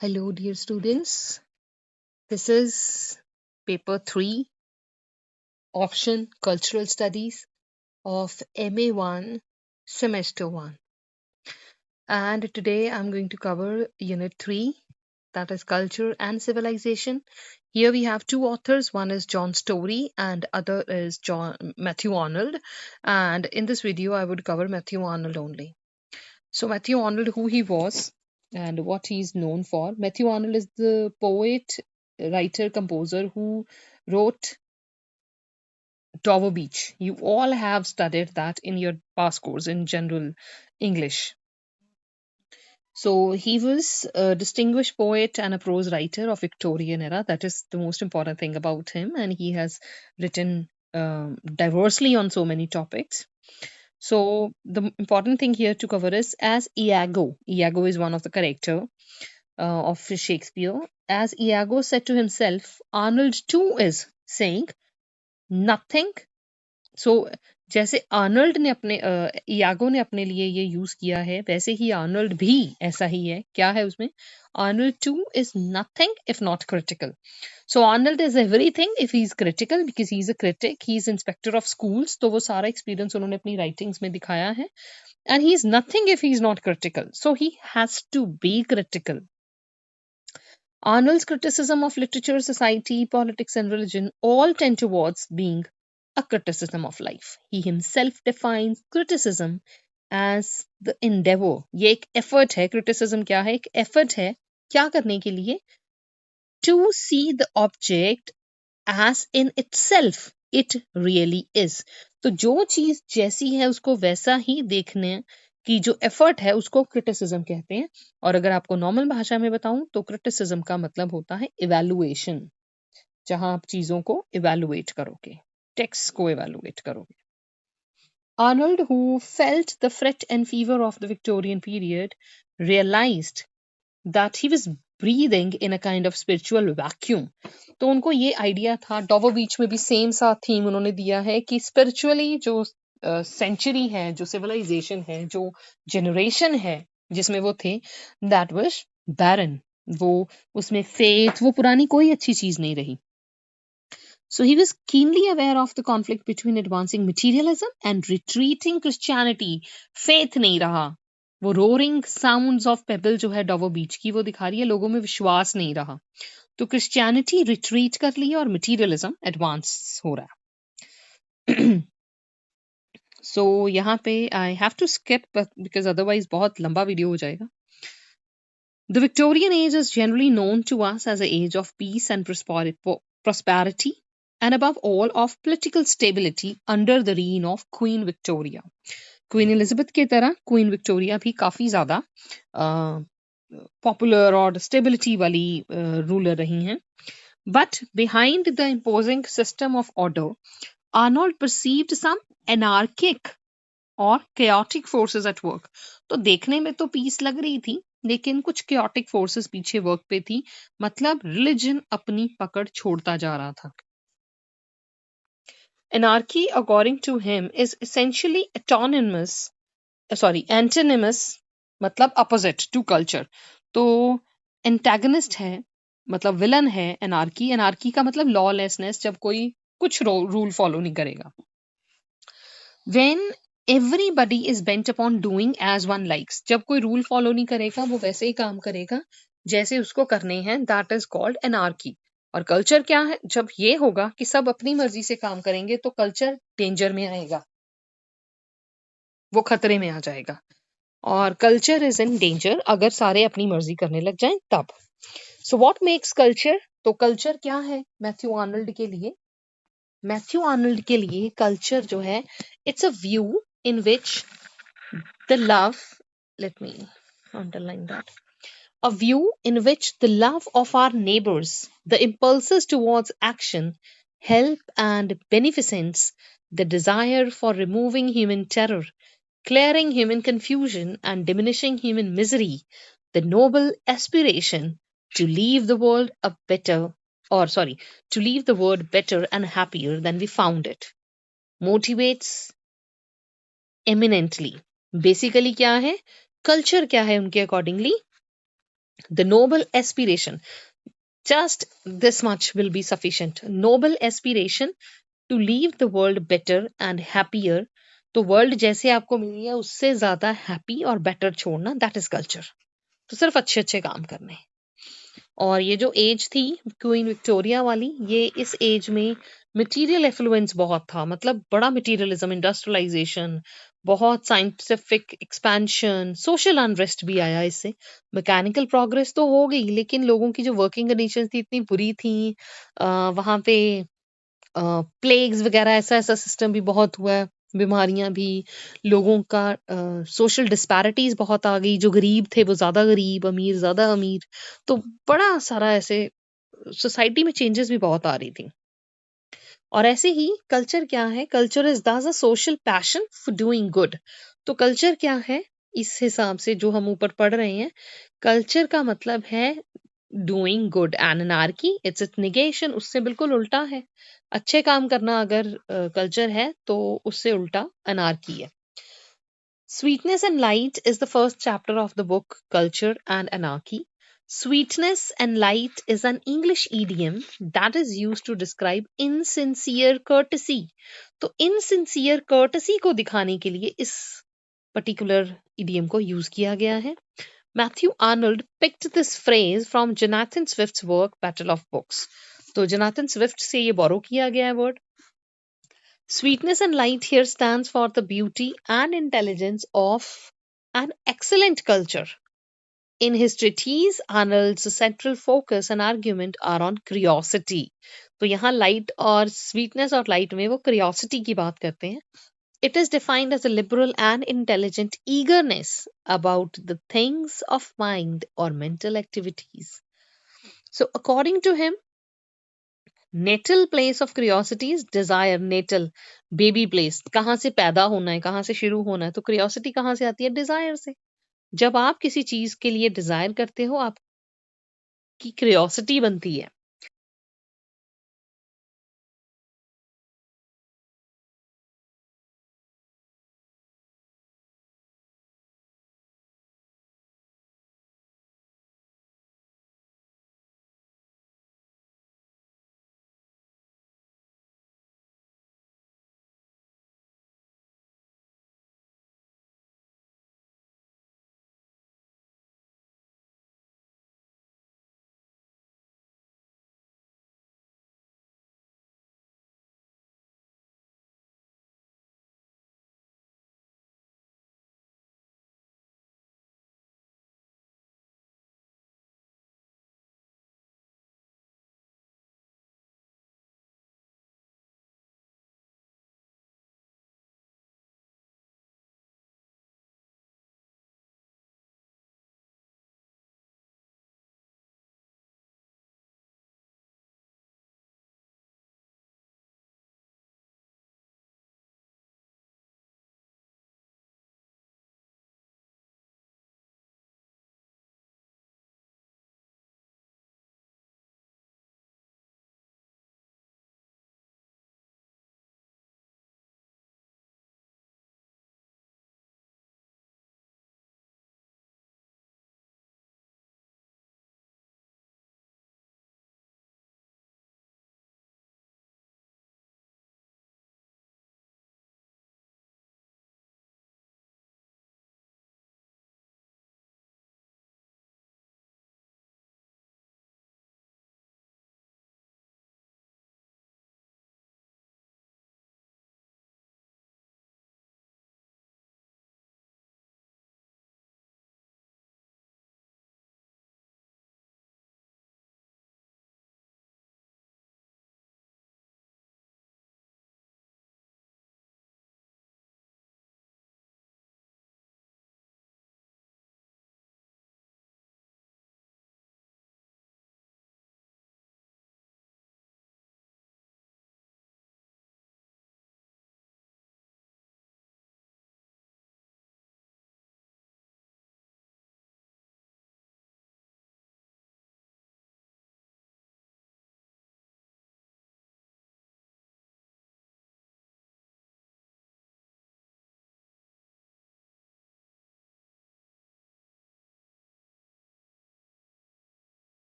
Hello, dear students. This is paper 3, option Cultural Studies of MA1 semester 1. And today I'm going to cover unit 3, that is Culture and Civilization. Here we have two authors. One is John Story and other is Matthew Arnold. And in this video, I would cover Matthew Arnold only. So Matthew Arnold, who he was and what he's known for. Matthew Arnold is the poet, writer, composer who wrote Dover Beach. You all have studied that in your past course in general English. So he was a distinguished poet and a prose writer of Victorian era. That is the most important thing about him, and he has written diversely on so many topics. So the important thing here to cover is as Iago. Iago is one of the character of Shakespeare. As Iago said to himself, Arnold too is saying nothing. So जैसे Arnold ने अपने Iago ने अपने लिए ये use किया है वैसे ही आर्नल्ड भी ऐसा ही है. क्या है उसमें? Arnold two is nothing if not critical. So Arnold is everything if he is critical because he is a critic. He is inspector of schools. तो वो सारा एक्सपीरियंस उन्होंने अपनी राइटिंग्स में दिखाया है. And he is nothing if he is not critical. So he has to be critical. Arnold's criticism of literature, society, politics, and religion all tend towards being a criticism of life. He himself defines criticism as the endeavor. ये एक effort है. Criticism क्या है? एक effort है. क्या करने के लिए? To see the object as in itself it really is. तो जो चीज जैसी है उसको वैसा ही देखने की जो एफर्ट है उसको क्रिटिसिज्म कहते हैं. और अगर आपको नॉर्मल भाषा में बताऊं तो क्रिटिसिज्म का मतलब होता है इवैल्यूएशन, जहां आप चीजों को इवैल्यूएट करोगे, टेक्स्ट को इवैल्यूएट करोगे. Arnold, who felt the fret and fever of the Victorian period, realized that he was breathing in a kind of spiritual vacuum. तो उनको ये आइडिया था. डॉवर बीच में भी सेम सा थीम उन्होंने दिया है कि स्पिरिचुअली जो सेंचुरी है, जो सिविलाइजेशन है, जो जनरेशन है जिसमें वो थे, दैट वाज बैरन. वो उसमें फेथ, वो पुरानी कोई अच्छी चीज नहीं रही. So he was keenly aware of the conflict between advancing materialism and retreating Christianity. Faith नहीं रहा. वो रोरिंग साउंड्स ऑफ पेबल जो है डॉवर बीच की वो दिखा रही है, लोगों में विश्वास नहीं रहा. तो क्रिश्चियनिटी रिट्रीट कर ली और मटीरियलिज्म एडवांस हो रहा. सो यहाँ पे I have to skip because otherwise बहुत लंबा वीडियो हो जाएगा. The Victorian age is generally known to us as an age of peace and prosperity, and above all of political stability under the reign of Queen Victoria. Queen Elizabeth की तरह queen Victoria भी काफी ज्यादा popular और stability वाली ruler रही हैं. But behind the imposing system of order, Arnold perceived some anarchic और chaotic forces at work. तो देखने में तो पीस लग रही थी लेकिन कुछ chaotic forces पीछे वर्क पे थी. मतलब रिलीजन अपनी पकड़ छोड़ता जा रहा था. Anarchy, according to him, is essentially antonymous, मतलब opposite to culture. तो antagonist है, मतलब विलन है anarchy. Anarchy का मतलब lawlessness, जब कोई कुछ रूल फॉलो नहीं करेगा. When everybody is bent upon doing as one likes, जब कोई रूल फॉलो नहीं करेगा वो वैसे ही काम करेगा जैसे उसको करने हैं, दैट इज कॉल्ड एनार्की. और कल्चर क्या है? जब ये होगा कि सब अपनी मर्जी से काम करेंगे तो कल्चर डेंजर में आएगा, वो खतरे में आ जाएगा. और कल्चर इज इन डेंजर अगर सारे अपनी मर्जी करने लग जाएं तब. So what makes culture? तो कल्चर क्या है मैथ्यू आर्नल्ड के लिए? मैथ्यू आर्नल्ड के लिए कल्चर जो है, it's a view in which the love, let me underline that, a view in which the love of our neighbors, the impulses towards action, help and beneficence, the desire for removing human terror, clearing human confusion and diminishing human misery, the noble aspiration to leave the world to leave the world better and happier than we found it, motivates eminently. Basically क्या है? Culture क्या है उनके accordingly? The noble aspiration, just this much will be sufficient. Noble aspiration to leave the world better and happier. तो world जैसे आपको मिली है उससे ज्यादा हैप्पी और बेटर छोड़ना, दैट इज कल्चर। तो सिर्फ अच्छे अच्छे काम करने। और ये जो एज थी क्वीन विक्टोरिया वाली, ये इस एज में मटेरियल एफ्लुएंस बहुत था, मतलब बड़ा मटेरियलिज्म, इंडस्ट्रियलाइजेशन, बहुत साइंटिफिक एक्सपेंशन, सोशल अनरेस्ट भी आया इससे। मैकेनिकल प्रोग्रेस तो हो गई, लेकिन लोगों की जो वर्किंग कंडीशंस थी इतनी बुरी थी। वहां पे प्लेग्स वगैरह ऐसा ऐसा सिस्टम भी बहुत हुआ है, बीमारियां भी, लोगों का सोशल डिस्पैरिटीज बहुत आ गई, जो गरीब थे वो ज्यादा गरीब, अमीर ज्यादा अमीर। तो बड़ा सारा ऐसे सोसाइटी में चेंजेस भी बहुत आ रही थी। और ऐसे ही कल्चर क्या है? कल्चर इज दस a social passion for doing good. तो कल्चर क्या है इस हिसाब से जो हम ऊपर पढ़ रहे हैं? कल्चर का मतलब है doing good. And anarchy it's it negation, उससे बिल्कुल उल्टा है। अच्छे काम करना अगर कल्चर है तो उससे उल्टा अनार्की है। Sweetness and Light is the first chapter of the book Culture and Anarchy. Sweetness and light is an English idiom that is used to describe insincere courtesy. तो insincere courtesy को दिखाने के लिए इस particular idiom को use किया गया है। Matthew Arnold picked this phrase from Jonathan Swift's work Battle of Books. तो Jonathan Swift से ये borrow किया गया है word। Sweetness and light here stands for the beauty and intelligence of an excellent culture. In his treatise, Arnold's central focus and argument are on curiosity. तो यहाँ light और sweetness और light में वो curiosity की बात करते हैं. It is defined as a liberal and intelligent eagerness about the things of mind or mental activities. So, according to him, natal place of curiosity is desire. Natal baby place, कहाँ से पैदा होना है, कहाँ से शुरू होना है, तो क्रियोसिटी कहाँ से आती है? डिजायर से। जब आप किसी चीज के लिए डिजायर करते हो आपकी क्रियोसिटी बनती है।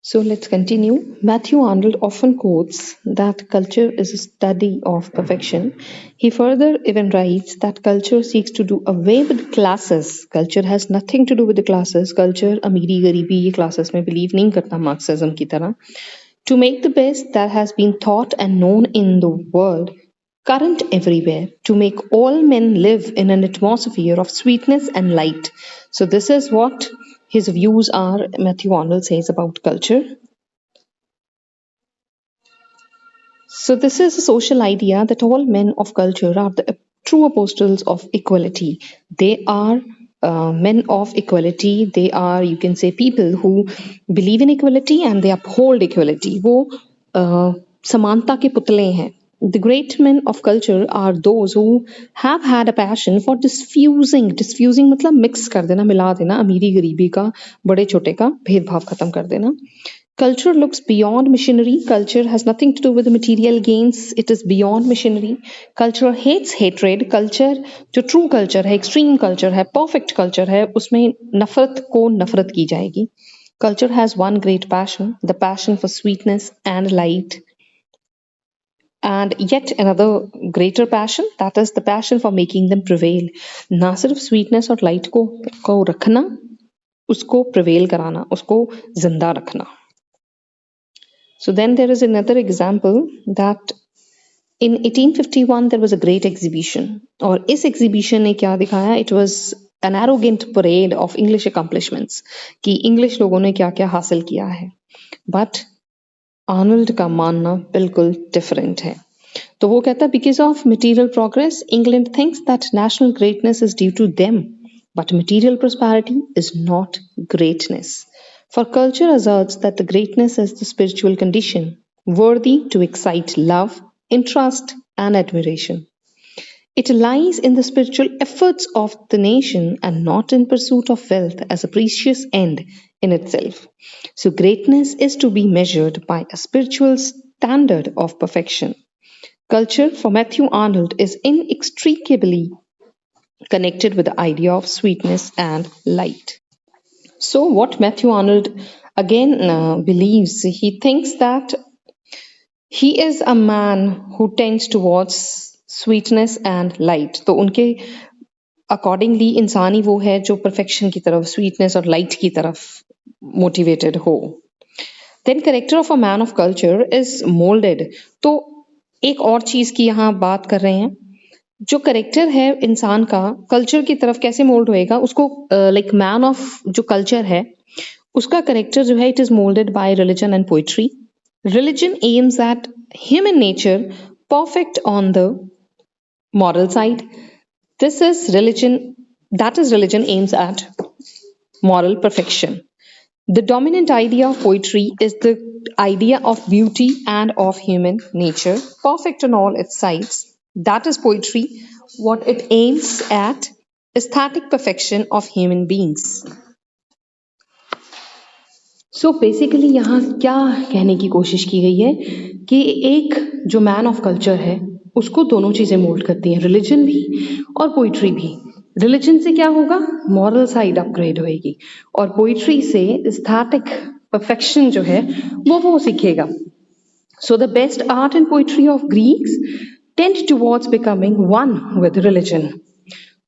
So let's continue. Matthew Arnold often quotes that culture is a study of perfection. He further even writes that culture seeks to do away with classes. Culture has nothing to do with the classes. Culture अमीरी गरीबी ये classes में believe नहीं करता Marxism की तरह. To make the best that has been thought and known in the world current everywhere, to make all men live in an atmosphere of sweetness and light. So, this is what his views are, Matthew Arnold says about culture. So, this is a social idea that all men of culture are the true apostles of equality. They are men of equality. They are, you can say, people who believe in equality and they uphold equality. वो समानता के पुतले हैं. The great men of culture are those who have had a passion for diffusing. Diffusing मतलब mix कर देना, मिला देना, अमीरी गरीबी का, बड़े छोटे का भेदभाव खत्म कर देना. Culture looks beyond machinery. Culture has nothing to do with the material gains. It is beyond machinery. Culture hates hatred. Culture जो true culture है, extreme culture है, perfect culture है, उसमें नफरत को नफरत की जाएगी. Culture has one great passion, the passion for sweetness and light. And yet another greater passion, that is the passion for making them prevail. ना सिर्फ sweetness और light को रखना, उसको prevail कराना, उसको जिंदा रखना. So then there is another example that in 1851 there was a great exhibition. और इस exhibition ने क्या दिखाया? It was an arrogant parade of English accomplishments कि English लोगों ने क्या क्या हासिल किया है. But आर्नल्ड का मानना बिल्कुल डिफरेंट है. तो वो कहता है because of material progress England thinks that national greatness is due to them but material prosperity is not greatness. For culture asserts that the greatness is the spiritual condition worthy to excite love, interest, and admiration. It lies in the spiritual efforts of the nation and not in pursuit of wealth as a precious end in itself. So, greatness is to be measured by a spiritual standard of perfection. Culture, for Matthew Arnold, is inextricably connected with the idea of sweetness and light. So, what Matthew Arnold again believes, he thinks that he is a man who tends towards sweetness and light. तो उनके accordingly इंसान ही वो है जो perfection की तरफ, sweetness और light की तरफ मोटिवेटेड हो. Then character of a man of culture is moulded. तो एक और चीज की यहाँ बात कर रहे हैं, जो करेक्टर है इंसान का कल्चर की तरफ कैसे मोल्ड होएगा, उसको लाइक मैन ऑफ जो कल्चर है उसका करेक्टर जो है it is moulded by religion and poetry. Religion aims at human nature perfect on the moral side. This is religion, that is, religion aims at moral perfection. The dominant idea of poetry is the idea of beauty and of human nature, perfect on all its sides. That is poetry. What it aims at aesthetic perfection of human beings. So basically यहाँ क्या कहने की कोशिश की गई है कि एक जो मैन ऑफ कल्चर है उसको दोनों चीज़ें मोल्ड करती हैं, रिलीजन भी और पोइट्री भी. रिलीजन से क्या होगा, मॉरल साइड अपग्रेड होएगी, और पोइट्री से एस्थेटिक परफेक्शन जो है वो सीखेगा. So the best art and poetry of Greeks tend towards becoming one with religion.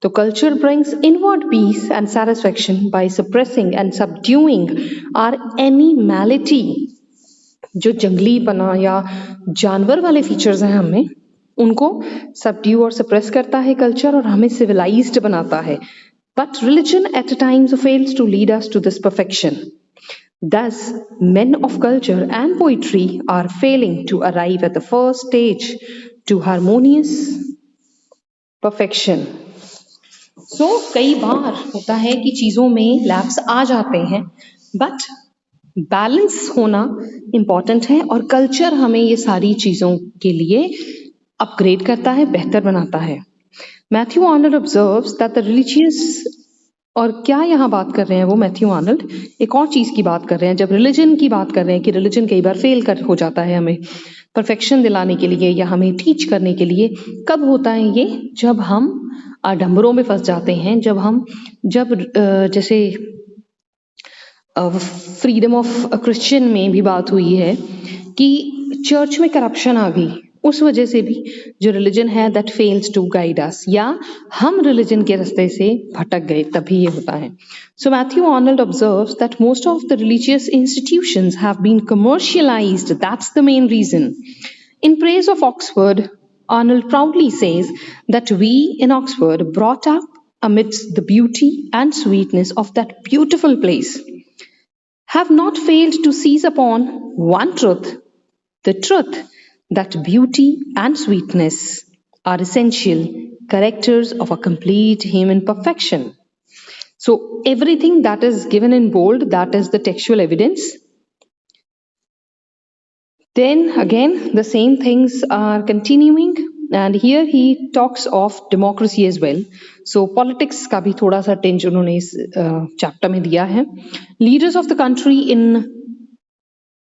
So culture brings inward peace and satisfaction by suppressing and subduing our animality. जो जंगली पना या जानवर वाले फीचर्स हैं हमें, उनको सबड्यू और सप्रेस करता है कल्चर और हमें सिविलाइज्ड बनाता है. But religion at times fails to lead us to this perfection. Thus, men of culture and poetry are failing to arrive at the first stage to harmonious perfection. सो कई बार होता है कि चीज़ों में लैप्स आ जाते हैं, बट बैलेंस होना important है और कल्चर हमें ये सारी चीज़ों के लिए अपग्रेड करता है, बेहतर बनाता है. Matthew Arnold observes that the religious, और क्या यहाँ बात कर रहे हैं वो मैथ्यू आर्नल्ड, एक और चीज़ की बात कर रहे हैं. जब रिलीजन की बात कर रहे हैं कि रिलीजन कई बार फेल कर हो जाता है हमें परफेक्शन दिलाने के लिए या हमें टीच करने के लिए, कब होता है ये, जब हम आडंबरों में फंस जाते हैं, जब जैसे फ्रीडम ऑफ क्रिश्चियन में भी बात हुई है कि चर्च में करप्शन आ गई, उस वजह से भी जो रिलीजन है that fails to guide us, या हम रिलीजन के रास्ते से भटक गए, तभी ये होता है. So Matthew Arnold observes that most of the religious institutions have been commercialised, that's the main reason. In praise of Oxford, Arnold proudly says that we in Oxford, brought up amidst the beauty and sweetness of that beautiful place, have not failed to seize upon one truth, the truth that beauty and sweetness are essential characters of a complete human perfection. So, everything that is given in bold, that is the textual evidence. Then again, the same things are continuing, and here he talks of democracy as well. So politics का भी थोड़ा सा tinge उन्होंने इस chapter में दिया है. Leaders of the country in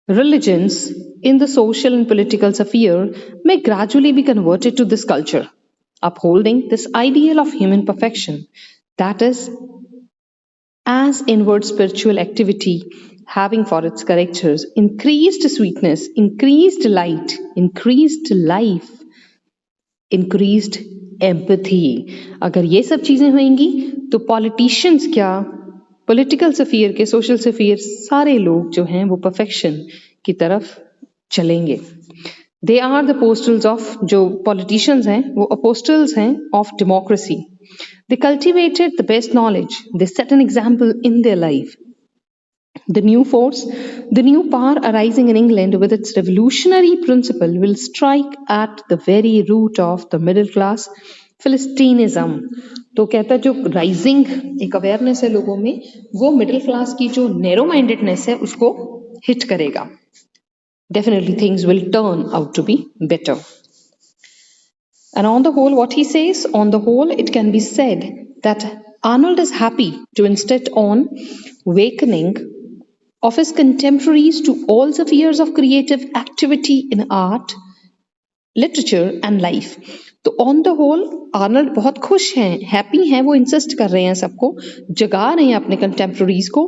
religions, in the social and political sphere, may gradually be converted to this culture, upholding this ideal of human perfection, that is, as inward spiritual activity having for its characters increased sweetness, increased light, increased life, increased empathy. अगर ये सब चीजें होंगी तो politicians क्या, political सफीयर के, social सफीयर, सारे लोग जो हैं वो परफेक्शन की तरफ चलेंगे. दे आर द पोस्टल्स ऑफ, जो पॉलिटिशियंस हैं वो अपोस्टल्स हैं of democracy. They cultivated the best knowledge. They set an example in their life. The new force, the new power arising in England with its revolutionary principle will strike at the very root of the middle class Philistinism. तो कहता है जो rising एक awareness है लोगों में, वो middle class की जो नैरो माइंडेडनेस है उसको हिट करेगा. Definitely things will turn out to be better. And on the whole, what he says, on the whole, it can be said that Arnold is happy to insist on awakening of his contemporaries to all spheres of creative activity in art, literature and life. तो on the whole Arnold बहुत खुश हैं, happy हैं, वो insist कर रहे हैं, सबको जगा रहे हैं अपने कंटेम्प्रेरीज को.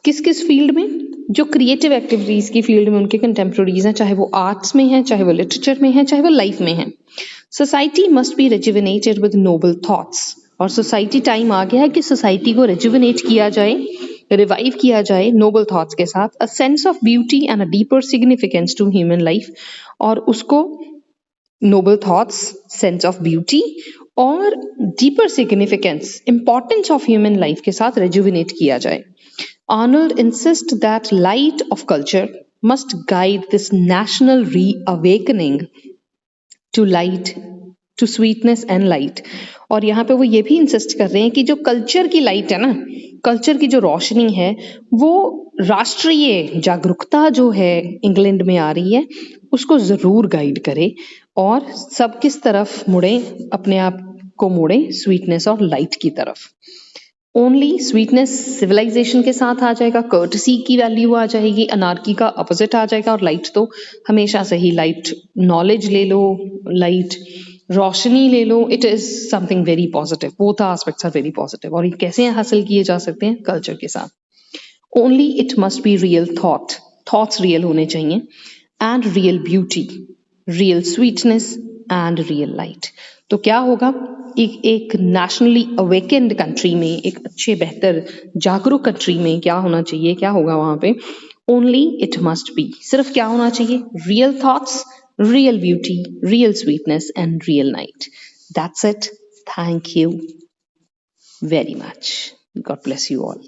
किस किस फील्ड में, जो क्रिएटिव एक्टिविटीज की फील्ड में उनके कंटेम्प्रेरीज हैं, चाहे वो आर्ट्स में हैं, चाहे वो लिटरेचर में हैं, चाहे वो लाइफ में हैं. Society must be rejuvenated with noble thoughts. और सोसाइटी टाइम आ गया है कि सोसाइटी को रेजुविनेट किया जाए, रिवाइव किया जाए नोबल थॉट्स के साथ. A sense of beauty and a deeper significance to human life, और उसको noble thoughts, sense of beauty और deeper significance, importance of human life के साथ रेजुविनेट किया जाए. Arnold insists that light of culture must guide this national reawakening to light, to sweetness and light. और यहाँ पे वो ये भी इंसिस्ट कर रहे हैं कि जो कल्चर की लाइट है ना, कल्चर की जो रोशनी है, वो राष्ट्रीय जागरूकता जो है इंग्लैंड में आ रही है उसको जरूर गाइड करे, और सब किस तरफ मुड़े, अपने आप को मुड़े स्वीटनेस और लाइट की तरफ. ओनली स्वीटनेस सिविलाइजेशन के साथ आ जाएगा, कर्टसी की वैल्यू आ जाएगी, अनार्की का अपोजिट आ जाएगा, और लाइट तो हमेशा से ही, लाइट नॉलेज ले लो, लाइट रोशनी ले लो, it is something very positive. Both aspects are very positive. और ये कैसे हासिल किए जा सकते हैं? कल्चर के साथ. Only it must be real thought, thoughts real होने चाहिए, and real beauty, real sweetness and real light. तो क्या होगा, एक नेशनली अवेकेंड कंट्री में, एक अच्छे बेहतर जागरूक कंट्री में क्या होना चाहिए, क्या होगा वहां पे? ओनली इट मस्ट बी, सिर्फ क्या होना चाहिए? Real thoughts, real beauty, real sweetness and real light. That's it. Thank you very much. God bless you all.